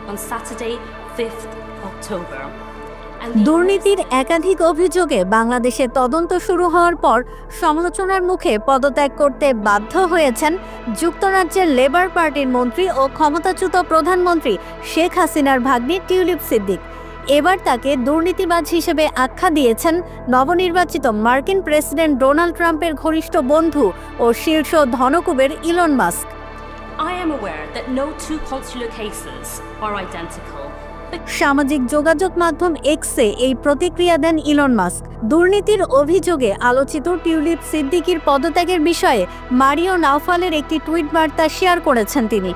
on Saturday, 5th October. দুর্নীতির একাধিক অভিযোগে বাংলাদেশে তদন্ত শুরু হওয়ার পর সমালোচনার মুখে পদত্যাগ করতে বাধ্য হয়েছেন যুক্তরাজ্যের লেবার পার্টির মন্ত্রী ও ক্ষমতাচ্যুত প্রধানমন্ত্রী শেখ হাসিনার ভাগ্নি টিউলিপ সিদ্দিক। এবার তাকে দুর্নীতিবাজ হিসেবে আখ্যা দিয়েছেন নবনির্বাচিত মার্কিন প্রেসিডেন্ট ডোনাল্ড ট্রাম্পের ঘনিষ্ঠ বন্ধু ও শীর্ষ ধনকুবের Elon Musk. I am aware that no two consular cases are identical. সামাজিক যোগাযোগ মাধ্যম এক্সে এই প্রতিক্রিয়া দেন ইলন মাস্ক। দুর্নীতির অভিযোগে আলোচিত টিউলিপ সিদ্দিকির পদত্যাগের বিষয়ে মারিও নাউফালের একটি টুইট বার্তা শেয়ার করেছেন তিনি।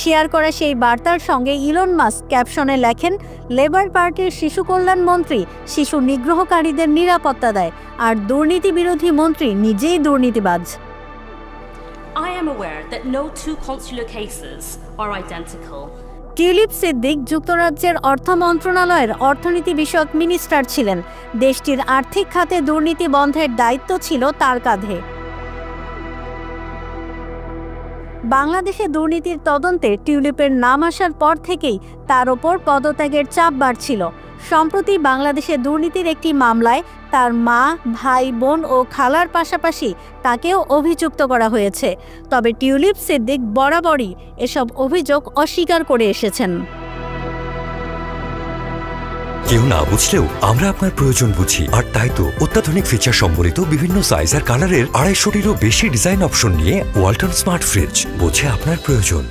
শেয়ার করা সেই বার্তার সঙ্গে ইলন মাস্ক ক্যাপশনে লেখেন, লেবার পার্টির শিশু কল্যাণ মন্ত্রী শিশু নিগ্রহকারীদের নিরাপত্তা দেয়, আর দুর্নীতি বিরোধী মন্ত্রী নিজেই দুর্নীতিবাজ। I am aware that no two consular cases are identical. Tulip Siddique যুক্তরাজ্যের অর্থ মন্ত্রণালয়ের অর্থনীতি বিষয়ক মিনিস্টার ছিলেন। দেশটির আর্থিক খাতে দুর্নীতি বন্ধের দায়িত্ব ছিল তার কাঁধে। বাংলাদেশে দুর্নীতির তদন্তে টিউলিপের নাম আসার পর থেকেই তার ওপর পদত্যাগের চাপ বাড়ছিল। সম্প্রতি বাংলাদেশে দুর্নীতির একটি মামলায় তার মা, ভাই, বোন ও খালার পাশাপাশি তাকেও অভিযুক্ত করা হয়েছে। তবে টিউলিপ সিদ্দিক বরাবরই এসব অভিযোগ অস্বীকার করে এসেছেন। কেউ না বুঝলেও আমরা আপনার প্রয়োজন বুঝি, আর তাই তো অত্যাধুনিক ফিচার সম্বলিত বিভিন্ন সাইজ আর কালারের 250-টিরও বেশি ডিজাইন অপশন নিয়ে ওয়ালটন স্মার্ট ফ্রিজ বোঝে আপনার প্রয়োজন।